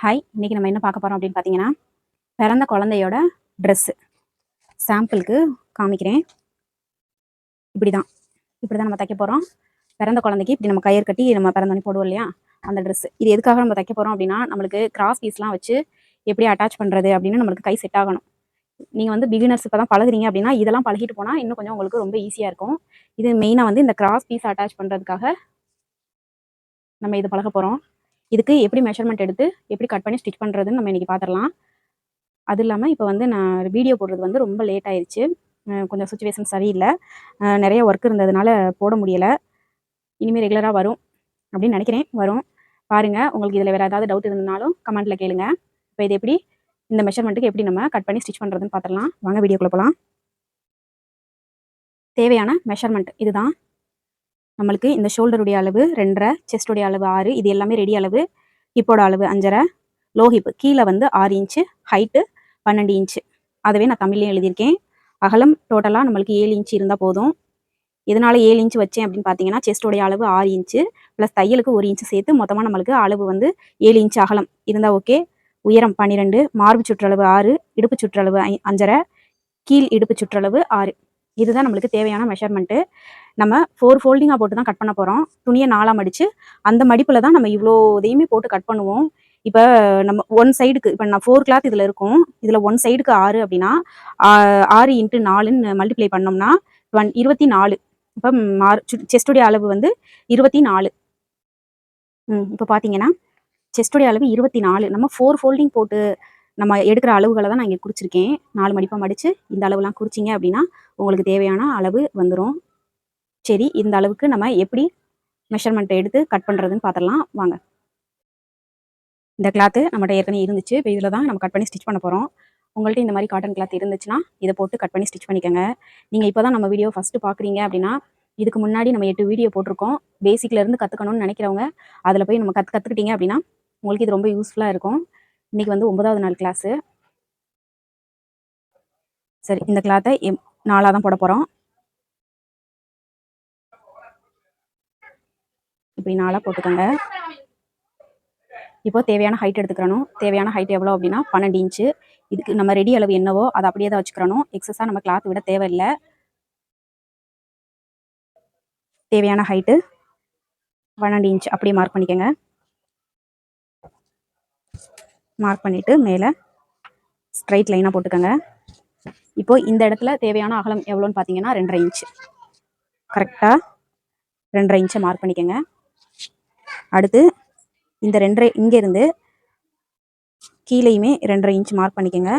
Hi, இன்னைக்கு நம்ம என்ன பார்க்க போறோம் அப்படின்னு பார்த்தீங்கன்னா, பிறந்த குழந்தையோட ட்ரெஸ்ஸு சாம்பிளுக்கு காமிக்கிறேன். இப்படிதான் இப்படிதான் நம்ம தைக்க போறோம். பிறந்த குழந்தைக்கு இப்படி நம்ம கயிறு கட்டி நம்ம பிறந்தோடனே போடுவோம் இல்லையா, அந்த ட்ரெஸ்ஸு. இது எதுக்காக நம்ம தைக்க போறோம் அப்படின்னா, நம்மளுக்கு கிராஸ் பீஸ்லாம் வச்சு எப்படி அட்டாச் பண்ணுறது அப்படின்னு நம்மளுக்கு கை செட் ஆகணும். நீங்கள் வந்து பிகினர்ஸ் இப்போ தான் பழகுறீங்க அப்படின்னா, இதெல்லாம் பழகிட்டு போனால் இன்னும் கொஞ்சம் உங்களுக்கு ரொம்ப ஈஸியாக இருக்கும். இது மெயினாக வந்து இந்த கிராஸ் பீஸ் அட்டாச் பண்ணுறதுக்காக நம்ம இது பழக போகிறோம். இதுக்கு எப்படி மெஷர்மெண்ட் எடுத்து எப்படி கட் பண்ணி ஸ்டிச் பண்ணுறதுன்னு நம்ம இன்றைக்கி பார்த்துடலாம். அது இல்லாமல் இப்போ வந்து நான் வீடியோ போடுறது வந்து ரொம்ப லேட் ஆயிடுச்சு. கொஞ்சம் சுச்சுவேஷன் சரியில்லை. நிறைய ஒர்க் இருந்ததுனால போட முடியலை. இனிமேல் ரெகுலராக வரும் அப்படின்னு நினைக்கிறேன். வரும் பாருங்கள். உங்களுக்கு இதில் வேறு ஏதாவது டவுட் இருந்தாலும் கமெண்ட்டில் கேளுங்க. இப்போ இது எப்படி இந்த மெஷர்மெண்ட்டுக்கு எப்படி நம்ம கட் பண்ணி ஸ்டிச் பண்ணுறதுன்னு பார்த்துடலாம். வாங்க வீடியோக்குள்ளே போகலாம். தேவையான மெஷர்மெண்ட் இதுதான். நம்மளுக்கு இந்த ஷோல்டருடைய அளவு 2.5, செஸ்டுடைய அளவு 6, இது எல்லாமே ரெடி அளவு. ஹிப்போட அளவு 5.5, லோ ஹிப்பு கீழே வந்து 6 இன்ச்சு, ஹைட்டு 12 இன்ச்சு. அதவே நான் தமிழ்லையும் எழுதியிருக்கேன். அகலம் டோட்டலாக நம்மளுக்கு 7 இன்ச்சு இருந்தால் போதும். இதனால் 7 இன்ச்சு வச்சேன் அப்படின்னு பார்த்தீங்கன்னா, செஸ்டோடைய அளவு 6 இன்ச்சு ப்ளஸ் தையலுக்கு 1 இன்ச்சு சேர்த்து மொத்தமாக நம்மளுக்கு அளவு வந்து 7 இன்ச்சு அகலம் இருந்தால் ஓகே. உயரம் 12, மார்பு சுற்றளவு 6, இடுப்பு சுற்றளவு 5.5, கீழ் இடுப்பு சுற்றளவு 6. இதுதான் நம்மளுக்கு தேவையான மெஷர்மெண்ட்டு. நம்ம 4 ஃபோல்டிங்காக போட்டு தான் கட் பண்ண போகிறோம். துணியை 4ஆக மடித்து அந்த மடிப்பில் தான் நம்ம இவ்வளோ இதையுமே போட்டு கட் பண்ணுவோம். இப்போ நம்ம ஒன் சைடுக்கு இப்போ நான் 4 கிளாத் இதில் இருக்கும். இதில் ஒன் சைடுக்கு 6 அப்படின்னா 6 × 4ன்னு மல்டிப்ளை பண்ணோம்னா 24. இப்போ செஸ்டுடைய அளவு வந்து 24. இப்போ பார்த்தீங்கன்னா செஸ்டுடைய அளவு 24. நம்ம 4 ஃபோல்டிங் போட்டு நம்ம எடுக்கிற அளவுகளை தான் நான் இங்கே குறிச்சிருக்கேன். 4 மடிப்பாக மடித்து இந்த அளவுலாம் குறிச்சிங்க அப்படின்னா உங்களுக்கு தேவையான அளவு வந்துடும். சரி, இந்த அளவுக்கு நம்ம எப்படி மெஷர்மெண்ட்டை எடுத்து கட் பண்ணுறதுன்னு பார்த்துடலாம் வாங்க. இந்த கிளாத்து நம்மகிட்ட ஏற்கனவே இருந்துச்சு. இப்போ இதில் தான் நம்ம கட் பண்ணி ஸ்டிச் பண்ண போகிறோம். உங்கள்கிட்ட இந்த மாதிரி காட்டன் கிளாத் இருந்துச்சுன்னா இதை போட்டு கட் பண்ணி ஸ்டிச் பண்ணிக்கோங்க. நீங்கள் இப்போ தான் நம்ம வீடியோ ஃபஸ்ட்டு பார்க்குறீங்க அப்படின்னா, இதுக்கு முன்னாடி நம்ம 8 வீடியோ போட்டிருக்கோம். பேசிக்லேருந்து கற்றுக்கணும்னு நினைக்கிறவங்க அதில் போய் நம்ம கற்றுக்கிட்டீங்க அப்படின்னா உங்களுக்கு இது ரொம்ப யூஸ்ஃபுல்லாக இருக்கும். இன்றைக்கி வந்து 9வது நாள் கிளாஸு. சரி, இந்த கிளாத்தை 4ஆக தான் போட போகிறோம். இப்படி 4ஆக போட்டுக்கோங்க. இப்போ தேவையான ஹைட் எடுத்துக்கிறணும். தேவையான ஹைட் எவ்வளோ அப்படின்னா 12 இன்ச்சு. இதுக்கு நம்ம ரெடி அளவு என்னவோ அதை அப்படியே தான் வச்சுக்கிறணும். எக்ஸஸாக நம்ம கிளாத் விட தேவையில்லை. தேவையான ஹைட்டு 12 இன்ச் அப்படியே மார்க் பண்ணிக்கோங்க. மார்க் பண்ணிவிட்டு மேலே ஸ்ட்ரைட் லைனாக போட்டுக்கோங்க. இப்போ இந்த இடத்துல தேவையான அகலம் எவ்வளோன்னு பார்த்தீங்கன்னா 2.5 இன்ச்சு. கரெக்டாக 2.5 இன்ச்சை மார்க் பண்ணிக்கோங்க. அடுத்து இந்த 2.5 இங்கேருந்து கீழேயுமே 2.5 இன்ச் மார்க் பண்ணிக்கோங்க.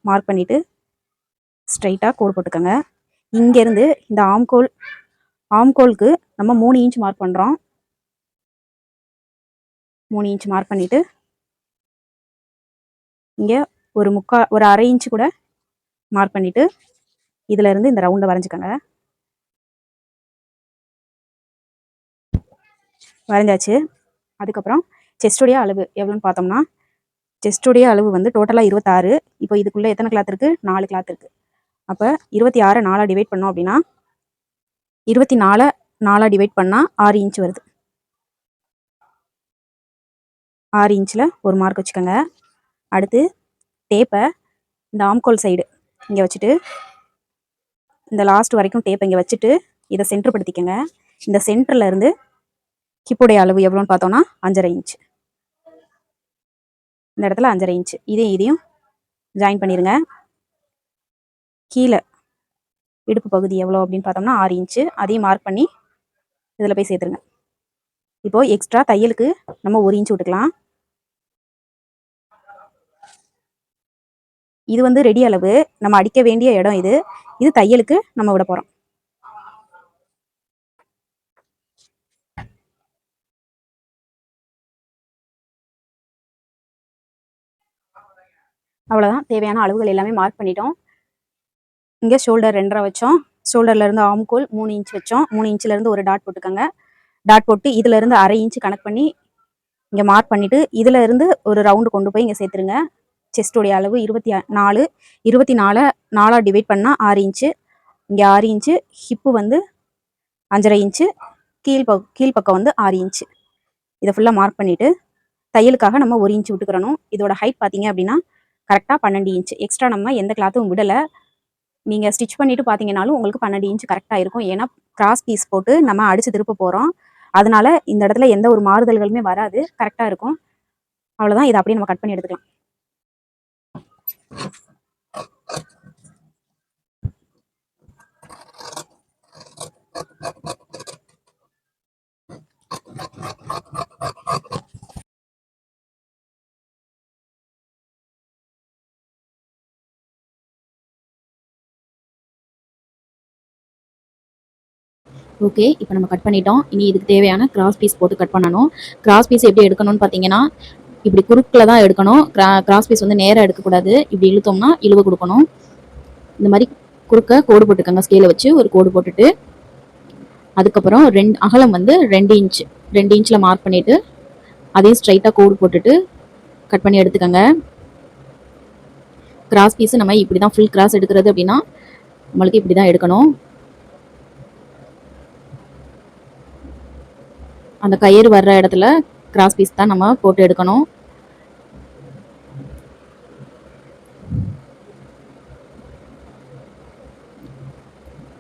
மார்க் பண்ணிவிட்டு ஸ்ட்ரைட்டாக கோடு போட்டுக்கோங்க. இங்கேருந்து இந்த ஆம்கோலுக்கு நம்ம 3 இன்ச் மார்க் பண்ணுறோம். 3 இன்ச் மார்க் பண்ணிவிட்டு இங்கே ஒரு அரை இன்ச்சு கூட மார்க் பண்ணிவிட்டு இதிலேருந்து இந்த ரவுண்டை வரைஞ்சிக்கோங்க. வரைஞ்சாச்சு. அதுக்கப்புறம் செஸ்டுடைய அளவு எவ்வளோன்னு பார்த்தோம்னா, செஸ்டுடைய அளவு வந்து டோட்டலாக 26. இப்போ இதுக்குள்ளே எத்தனை கிளாத் இருக்குது? 4 கிளாத் இருக்குது. அப்போ 26 4ஆக டிவைட் பண்ணோம் அப்படின்னா 24 4ஆக டிவைட் பண்ணால் 6 இன்ச் வருது. 6 இன்ச்சில் ஒரு மார்க் வச்சுக்கோங்க. அடுத்து டேப்பை இந்த ஆம்கோல் சைடு இங்கே வச்சுட்டு இந்த லாஸ்ட் வரைக்கும் டேப்பை இங்கே வச்சுட்டு இதை சென்டர்படுத்திக்கோங்க. இந்த சென்டரில் இருந்து ஹிப்புடைய அளவு எவ்வளோன்னு பார்த்தோன்னா 5.5 இன்ச். இந்த இடத்துல 5.5 இன்ச். இதையும் ஜாயின் பண்ணிடுங்க. கீழே இடுப்பு பகுதி எவ்வளோ அப்படின்னு பார்த்தோம்னா 6 இன்ச்சு. அதையும் மார்க் பண்ணி இதில் போய் சேர்த்துருங்க. இப்போது எக்ஸ்ட்ரா தையலுக்கு நம்ம 1 இன்ச் விட்டுக்கலாம். இது வந்து ரெடி அளவு, நம்ம அடிக்க வேண்டிய இடம் இது. இது தையலுக்கு நம்ம விட போகிறோம். அவ்வளோதான். தேவையான அளவுகள் எல்லாமே மார்க் பண்ணிட்டோம். இங்கே ஷோல்டர் 2.5 வச்சோம். ஷோல்டர்லேருந்து ஆம்கோல் 3 இன்ச் வச்சோம். 3 இன்ச்சிலேருந்து ஒரு டாட் போட்டுக்கோங்க. டாட் போட்டு இதிலேருந்து அரை இன்ச்சு கனெக்ட் பண்ணி இங்கே மார்க் பண்ணிவிட்டு இதிலேருந்து ஒரு ரவுண்டு கொண்டு போய் இங்கே சேர்த்துருங்க. செஸ்டோடைய அளவு 24. 24 4ஆக டிவைட் பண்ணால் 6 இன்ச்சு. இங்கே 6 இன்ச்சு. ஹிப்பு வந்து 5.5 இன்ச்சு. கீழ்ப்பக்கம் வந்து 6 இன்ச்சு. இதை ஃபுல்லாக மார்க் பண்ணிவிட்டு தையலுக்காக நம்ம 1 இன்ச் விட்டுக்கிறணும். இதோட ஹைட் பார்த்தீங்க அப்படின்னா கரெக்டாக 12 இன்ச். எக்ஸ்ட்ரா நம்ம எந்த கிளாத்தும் விடலை. நீங்கள் ஸ்டிச் பண்ணிட்டு பார்த்தீங்கன்னாலும் உங்களுக்கு 12 இன்ச் கரெக்டாக இருக்கும். ஏன்னா கிராஸ் பீஸ் போட்டு நம்ம அடித்து திருப்ப போகிறோம். அதனால இந்த இடத்துல எந்த ஒரு மாறுதல்களுமே வராது, கரெக்டாக இருக்கும். அவ்வளோதான். இதை அப்படியே நம்ம கட் பண்ணி எடுத்துக்கலாம். ஓகே, இப்போ நம்ம கட் பண்ணிட்டோம். இனி இதுக்கு தேவையான கிராஸ் பீஸ் போட்டு கட் பண்ணணும். கிராஸ் பீஸ் எப்படி எடுக்கணும்னு பார்த்தீங்கன்னா இப்படி குறுக்கில் தான் எடுக்கணும். கிராஸ் பீஸ் வந்து நேராக எடுக்கக்கூடாது. இப்படி இழுத்தோம்னா இழுவை கொடுக்கணும். இந்த மாதிரி குறுக்க கோடு போட்டுக்கோங்க. ஸ்கேலை வச்சு ஒரு கோடு போட்டுட்டு அதுக்கப்புறம் அகலம் வந்து 2 இன்ச் 2 இன்ச்சில் மார்க் பண்ணிவிட்டு அதையும் ஸ்ட்ரைட்டாக கோடு போட்டுட்டு கட் பண்ணி எடுத்துக்கோங்க. கிராஸ் பீஸ் நம்ம இப்படி தான் ஃபுல் கிராஸ் எடுக்கிறது அப்படின்னா நம்மளுக்கு இப்படி தான் எடுக்கணும். அந்த கயிறு வர்ற இடத்துல கிராஸ் பீஸ் தான் நம்ம போட்டு எடுக்கணும்.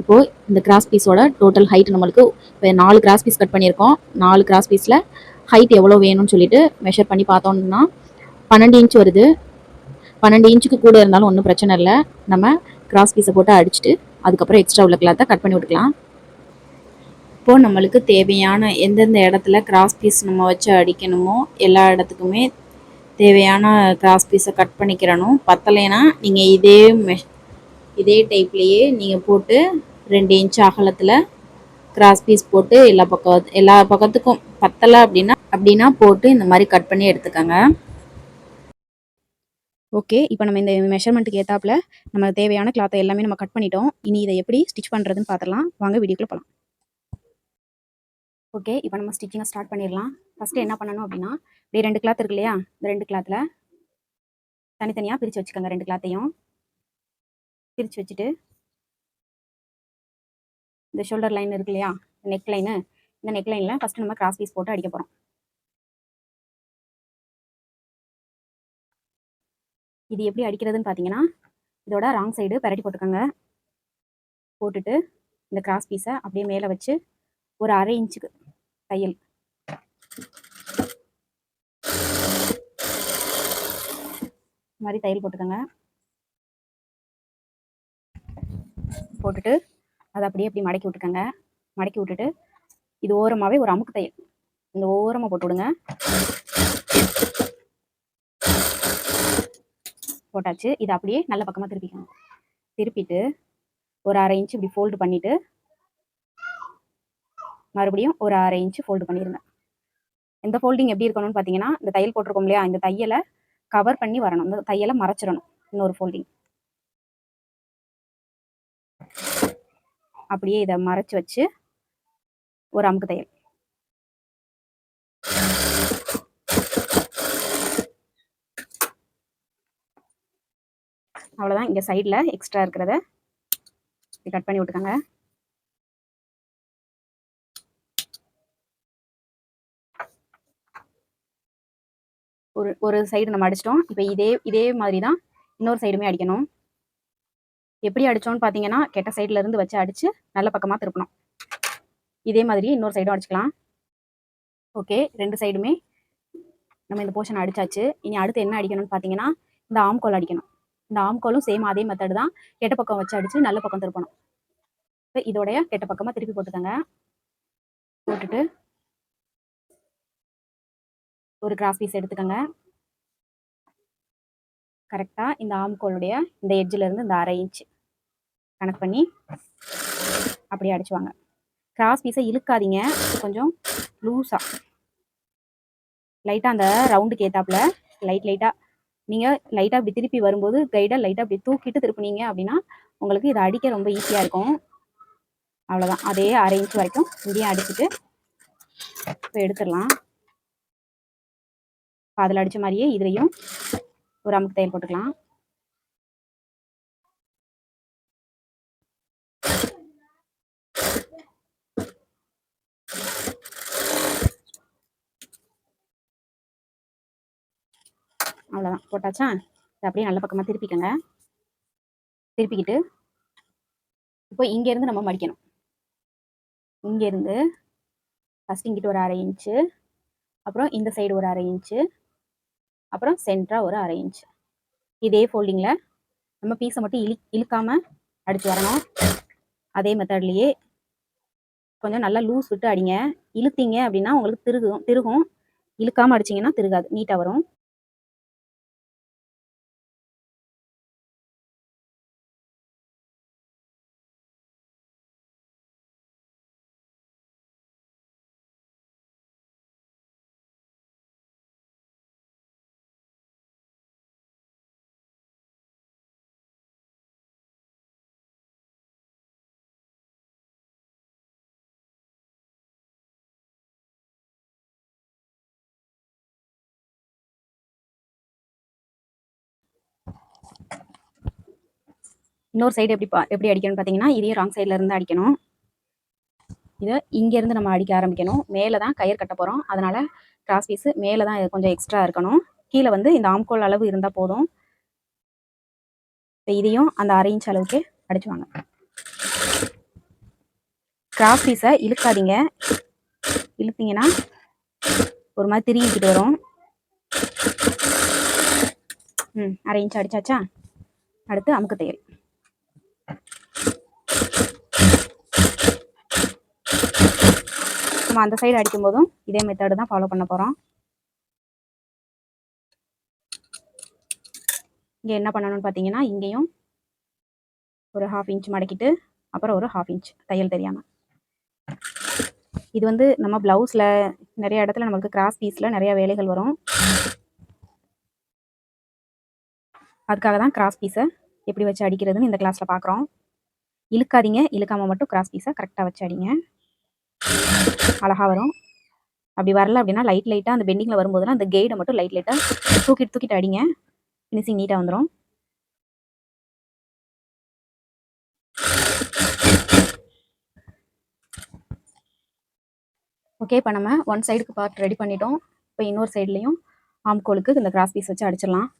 இப்போ இந்த கிராஸ் பீஸோட டோட்டல் ஹைட் நம்மளுக்கு இப்போ 4 கிராஸ் பீஸ் கட் பண்ணியிருக்கோம். 4 கிராஸ் பீஸில் ஹைட் எவ்வளோ வேணும்னு சொல்லிட்டு மெஷர் பண்ணி பார்த்தோம்னா 12 இன்ச் வருது. 12 இன்ச்சுக்கு கூட இருந்தாலும் ஒன்றும் பிரச்சனை இல்லை. நம்ம கிராஸ் பீஸை போட்டு அடிச்சுட்டு அதுக்கப்புறம் எக்ஸ்ட்ரா உள்ள கிளாத்தை கட் பண்ணி விட்டுக்கலாம். இப்போது நம்மளுக்கு தேவையான எந்தெந்த இடத்துல கிராஸ் பீஸ் நம்ம வச்சு அடிக்கணுமோ எல்லா இடத்துக்குமே தேவையான கிராஸ் பீஸை கட் பண்ணிக்கிறணும். பத்தலைன்னா நீங்கள் இதே டைப்லேயே நீங்கள் போட்டு 2 இன்ச் அகலத்தில் கிராஸ் பீஸ் போட்டு எல்லா பக்கத்துக்கும் பத்தலை அப்படின்னா போட்டு இந்த மாதிரி கட் பண்ணி எடுத்துக்கோங்க. ஓகே, இப்போ நம்ம இந்த மெஷர்மெண்ட்டுக்கு ஏற்றாப்புல நம்ம தேவையான கிளாத்தை எல்லாமே நம்ம கட் பண்ணிட்டோம். இனி இதை எப்படி ஸ்டிச் பண்ணுறதுன்னு பார்த்துடலாம். வாங்க வீடியோக்குள்ளே போகலாம். ஓகே, இப்போ நம்ம ஸ்டிச்சிங்கை ஸ்டார்ட் பண்ணிடலாம். ஃபஸ்ட்டு என்ன பண்ணணும் அப்படின்னா இப்படி 2 கிளாத் இருக்கு இல்லையா, இந்த 2 கிளாத்தில் தனித்தனியாக பிரித்து வச்சுக்கோங்க. 2 கிளாத்தையும் பிரித்து வச்சுட்டு இந்த ஷோல்டர் லைன் இருக்கு இல்லையா, நெக் லைனு, இந்த நெக் லைனில் ஃபஸ்ட்டு நம்ம கிராஸ் பீஸ் போட்டு அடிக்க போகிறோம். இது எப்படி அடிக்கிறதுன்னு பார்த்தீங்கன்னா இதோட ராங் சைடு பரட்டி போட்டுக்கோங்க. போட்டுட்டு இந்த கிராஸ் பீஸை அப்படியே மேலே வச்சு ஒரு 1/2 இன்ச்சுக்கு தையல் மாதிரி தையல் போட்டுக்கோங்க. போட்டுட்டு அதை அப்படியே அப்படி மடக்கி விட்டுக்கோங்க. மடக்கி விட்டுட்டு இது ஓரமாகவே ஒரு அமுக்கு தையல் இந்த ஓரமாக போட்டு விடுங்க. போட்டாச்சு. இதை அப்படியே நல்ல பக்கமாக திருப்பிக்கணும். திருப்பிட்டு ஒரு 1/2 இன்ச்சு இப்படி ஃபோல்டு பண்ணிவிட்டு மறுபடியும் ஒரு 1/2 இன்ச்சு ஃபோல்டு பண்ணிடுங்க. இந்த ஃபோல்டிங் எப்படி இருக்கணும்னு பார்த்தீங்கன்னா இந்த தையல் போட்டிருக்கோம் இல்லையா, இந்த தையலை கவர் பண்ணி வரணும். இந்த தையலை மறைச்சிடணும். இன்னொரு ஃபோல்டிங் அப்படியே இதை மறைச்சி வச்சு ஒரு அமுக்கு தையல். அவ்வளோதான். இங்கே சைடில் எக்ஸ்ட்ரா இருக்கிறத கட் பண்ணி விட்டுக்கோங்க. ஒரு சைடு நம்ம அடிச்சிட்டோம். இப்போ இதே மாதிரி தான் இன்னொரு சைடுமே அடிக்கணும். எப்படி அடித்தோன்னு பார்த்தீங்கன்னா கெட்ட சைடில் இருந்து வச்சு அடித்து நல்ல பக்கமாக திருப்பணும். இதே மாதிரி இன்னொரு சைடும் அடிச்சுக்கலாம். ஓகே, 2 சைடுமே நம்ம இந்த போர்ஷன் அடிச்சாச்சு. இனி அடுத்து என்ன அடிக்கணும்னு பார்த்தீங்கன்னா இந்த ஆம்கோல் அடிக்கணும். இந்த ஆம்கோலும் சேம் அதே மெத்தட் தான். கெட்ட பக்கம் வச்சு அடித்து நல்ல பக்கம் திருப்பணும். இப்போ இதோடைய கெட்ட பக்கமாக திருப்பி போட்டுக்கோங்க. போட்டுட்டு ஒரு கிராஸ் பீஸ் எடுத்துக்கோங்க. கரெக்டாக இந்த ஆம்கோலுடைய இந்த எட்ஜில் இருந்து இந்த 1/2 இன்ச்சு கனெக்ட் பண்ணி அப்படியே அடிச்சுவாங்க. கிராஸ் பீஸை இழுக்காதீங்க, கொஞ்சம் லூஸாக லைட்டாக அந்த ரவுண்டுக்கு ஏற்றாப்புல லைட்டாக நீங்கள் லைட்டாக அப்படி திருப்பி வரும்போது கைடை லைட்டாக அப்படி தூக்கிட்டு திருப்பினீங்க அப்படின்னா உங்களுக்கு இதை அடிக்க ரொம்ப ஈஸியாக இருக்கும். அவ்வளோதான். அதே 1/2 இன்ச் வரைக்கும் இங்கேயும் அடிச்சுட்டு இப்போ எடுத்துடலாம். அதில் அடித்த மாதிரியே இதுலேயும் ஒரு அமுக்கு தையல் போட்டுக்கலாம். அவ்வளோதான், போட்டாச்சா? இதை அப்படியே நல்ல பக்கமாக திருப்பிக்கங்க. திருப்பிக்கிட்டு இப்போ இங்கேருந்து நம்ம மடிக்கணும். இங்கேருந்து ஃபஸ்ட் இங்கிட்டு ஒரு 1/2 இன்ச்சு, அப்புறம் இந்த சைடு ஒரு 1/2 இன்ச்சு, அப்புறம் சென்டராக ஒரு 1/2 இன்ச்சு. இதே ஃபோல்டிங்கில் நம்ம பீஸை மட்டும் இழுக்காமல் அடித்து வரணும். அதே மெத்தட்லேயே கொஞ்சம் நல்லா லூஸ் விட்டு அடிங்க. இழுத்தீங்க அப்படின்னா உங்களுக்கு திருகும். இழுக்காமல் அடிச்சிங்கன்னா திருகாது, நீட்டாக வரும். இன்னொரு சைடு எப்படி அடிக்கணும்னு பார்த்தீங்கன்னா, இதையும் ராங் சைடில் இருந்து அடிக்கணும். இதை இங்கேருந்து நம்ம அடிக்க ஆரம்பிக்கணும். மேலே தான் கயிறு கட்ட போகிறோம், அதனால் கிராஸ் பீஸு மேலே தான் கொஞ்சம் எக்ஸ்ட்ரா இருக்கணும். கீழே வந்து இந்த ஆம்கோல் அளவு இருந்தால் போதும். இப்போ இதையும் அந்த 1/2 இன்ச் அளவுக்கு அடிச்சுவாங்க. கிராஸ் பீஸை இழுக்காதீங்க, இழுத்தீங்கன்னா ஒரு மாதிரி திரும்பிக்கிட்டு வரும். 1/2 இன்ச் அடிச்சாச்சா? அடுத்து அமுக்கு தையல். நம்ம அந்த சைடு அடிக்கும் போதும் இதே மெத்தடு தான் ஃபாலோ பண்ண போகிறோம். இங்கே என்ன பண்ணணும்னு பார்த்தீங்கன்னா, இங்கேயும் ஒரு 1/2 இன்ச் மடக்கிட்டு அப்புறம் ஒரு 1/2 இன்ச் தையல் தெரியாமல். இது வந்து நம்ம ப்ளவுஸில் நிறைய இடத்துல நமக்கு கிராஸ் பீஸில் நிறைய வேலைகள் வரும். அதுக்காக தான் கிராஸ் பீஸை எப்படி வச்சு அடிக்கிறதுன்னு இந்த கிளாஸில் பார்க்குறோம். இழுக்காதீங்க, இழுக்காமல் மட்டும் கிராஸ் பீஸை கரெக்டாக வச்சு அடிங்க, அழகாக வரும். அப்படி வரல அப்படின்னா லைட்டாக அந்த பெண்டிங்கில் வரும்போதுலாம் அந்த கெய்டை மட்டும் லைட்டாக தூக்கிட்டு அடிங்க, ஃபினிஷிங் நீட்டாக வந்துடும். ஓகே, இப்போ நம்ம ஒன் சைடுக்கு பார்ட் ரெடி பண்ணிட்டோம். இப்போ இன்னொரு சைட்லேயும் ஆம்கோலுக்கு இந்த கிராஸ் பீஸ் வச்சு அடிச்சிடலாம்.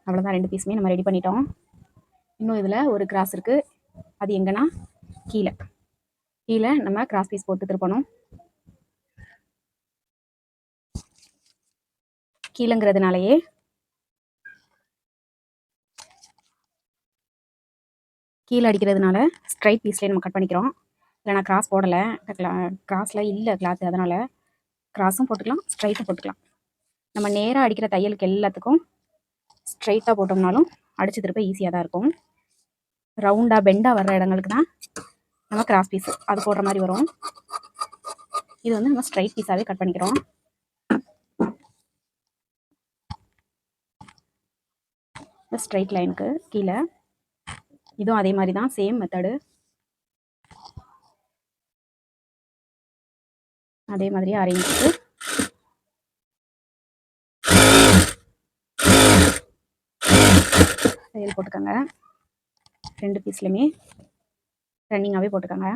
அவ்வளோதான், 2 பீஸுமே நம்ம ரெடி பண்ணிட்டோம். இன்னும் இதில் ஒரு கிராஸ் இருக்குது. அது எங்கன்னா கீழே நம்ம கிராஸ் பீஸ் போட்டு திருப்பணும். கீழேங்கிறதுனாலயே கீழே அடிக்கிறதுனால ஸ்ட்ரைட் பீஸ்லேயே நம்ம கட் பண்ணிக்கிறோம். இல்லை நான் கிராஸ் போடலை, கிராஸில் இல்லை கிளாத்து, அதனால் கிராஸும் போட்டுக்கலாம், ஸ்ட்ரைட்டும் போட்டுக்கலாம். நம்ம நேராக அடிக்கிற தையலுக்கு எல்லாத்துக்கும் ஸ்ட்ரைட்டாக போட்டோம்னாலும் அடித்து திருப்ப ஈஸியாக தான் இருக்கும். ரவுண்டாக பெண்டாக வர்ற இடங்களுக்கு தான் நம்ம கிராஸ் பீஸு அது போடுற மாதிரி வரும். இது வந்து நம்ம ஸ்ட்ரைட் பீஸாகவே கட் பண்ணிக்கிறோம். ஸ்ட்ரைட் லைனுக்கு கீழே இதுவும் அதே மாதிரி தான், சேம் மெத்தடு. அதே மாதிரி அரேஞ்சுக்கு தையல் போட்டுக்கோங்க. 2 பீஸ்லையுமே ரன்னிங்காகவே போட்டுக்கோங்க.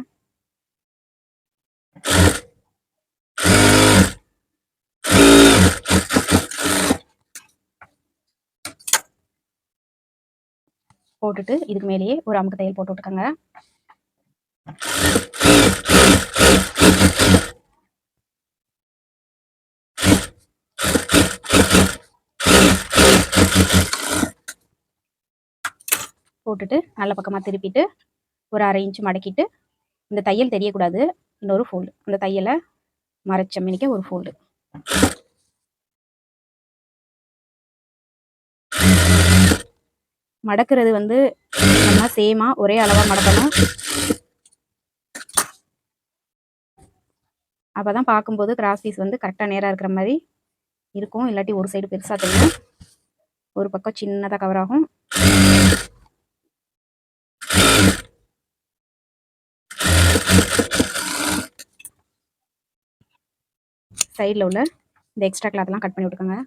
போட்டுட்டு இதுக்கு மேலேயே ஒரு அமுக்கு தையல் போட்டு விட்டுக்கோங்க. போட்டுட்டு நல்ல பக்கமாக திருப்பிட்டு ஒரு 1/2 இன்ச் மடக்கிட்டு இந்த தையல் தெரியக்கூடாது. இன்னொரு ஃபோல்டு, அந்த தையலை மறைச்ச மினிக்க ஒரு ஃபோல்டு. மடக்கிறது வந்து நம்ம சேமா ஒரே அளவாக மடக்கணும். அப்போ தான் பார்க்கும்போது கிராஸ் பீஸ் வந்து கரெக்டாக நேராக இருக்கிற மாதிரி இருக்கும். இல்லாட்டி ஒரு சைடு பெருசாக தெரியும், ஒரு பக்கம் சின்னதாக கவர் ஆகும். சைடில் உள்ள இந்த எக்ஸ்ட்ரா கிளாத்லாம் கட் பண்ணி விட்டுக்கோங்க.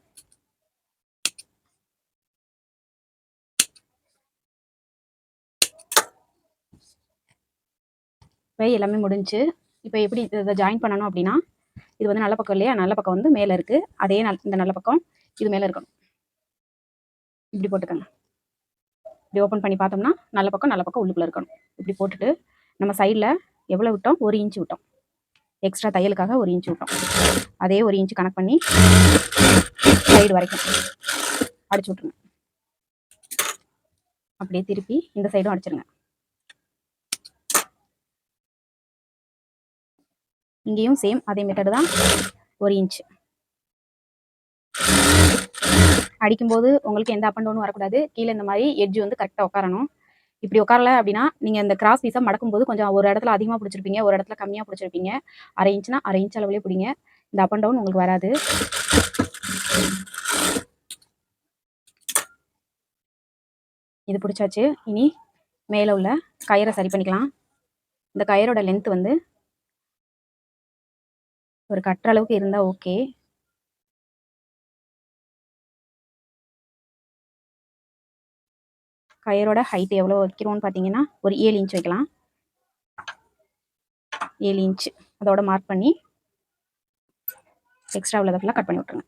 எல்லாமே முடிஞ்சு. இப்போ எப்படி இதை ஜாயின் பண்ணணும் அப்படின்னா, இது வந்து நல்ல பக்கம் இல்லையா, நல்ல பக்கம் வந்து மேலே இருக்குது. அதே இந்த நல்ல பக்கம் இது மேலே இருக்கணும். இப்படி போட்டுக்கோங்க. இப்படி ஓப்பன் பண்ணி பார்த்தோம்னா நல்ல பக்கம் உள்ளுக்குள்ளே இருக்கணும். இப்படி போட்டுட்டு நம்ம சைடில் எவ்வளோ விட்டோம், 1 இன்ச் விட்டோம். எக்ஸ்ட்ரா தையலுக்காக 1 இன்ச் விட்டோம். அதே 1 இன்ச் கனெக்ட் பண்ணி சைடு வரைக்கும் அடிச்சு விட்ருங்க. அப்படியே திருப்பி இந்த சைடும் அடிச்சிருங்க. இங்கேயும் சேம் அதே மெத்தடு தான். 1 இன்ச் அடிக்கும்போது உங்களுக்கு எந்த அப் அண்ட் டவுனும் வரக்கூடாது. கீழே இந்த மாதிரி எட்ஜ் வந்து கரெக்டாக உட்காரணும். இப்படி உட்காரல அப்படின்னா நீங்கள் இந்த கிராஸ் பீஸை மடக்கும்போது கொஞ்சம் ஒரு இடத்துல அதிகமாக பிடிச்சிருப்பீங்க, ஒரு இடத்துல கம்மியாக பிடிச்சிருப்பீங்க. 1/2 இன்ச்னா 1/2 இன்ச் அளவுலேயே பிடிங்க. இந்த அப் அண்ட் டவுன் உங்களுக்கு வராது. இது பிடிச்சாச்சு. இனி மேலே உள்ள கயிறை சரி பண்ணிக்கலாம். இந்த கயிறோட லென்த் வந்து ஒரு கட்டுற அளவுக்கு இருந்தால் ஓகே. கயிறோட ஹைட் எவ்வளோ வைக்கிறோன்னு பார்த்தீங்கன்னா ஒரு 7 இன்ச் வைக்கலாம். 7 இன்ச் அதோட மார்க் பண்ணி எக்ஸ்ட்ரா உள்ளதை ஃபுல்லாக கட் பண்ணி விட்ருங்க.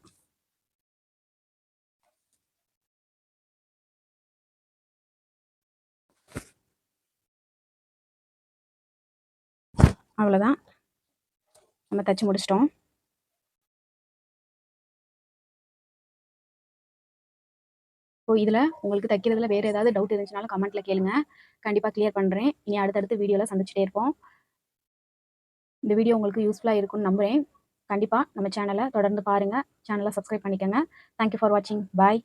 அவ்வளோதான், நம்ம தச்சு முடிச்சிட்டோம். ஸோ இதில் உங்களுக்கு தைக்கிறதுல வேறு ஏதாவது டவுட் இருந்துச்சுனாலும் கமெண்ட்டில் கேளுங்க, கண்டிப்பாக கிளியர் பண்ணுறேன். இனி அடுத்தடுத்து வீடியோவில் சந்திச்சுட்டே இருப்போம். இந்த வீடியோ உங்களுக்கு யூஸ்ஃபுல்லாக இருக்கும்னு நம்புகிறேன். கண்டிப்பாக நம்ம சேனலை தொடர்ந்து பாருங்கள். சேனலை சப்ஸ்கிரைப் பண்ணிக்கோங்க. தேங்க்யூ ஃபார் வாட்சிங். பாய்.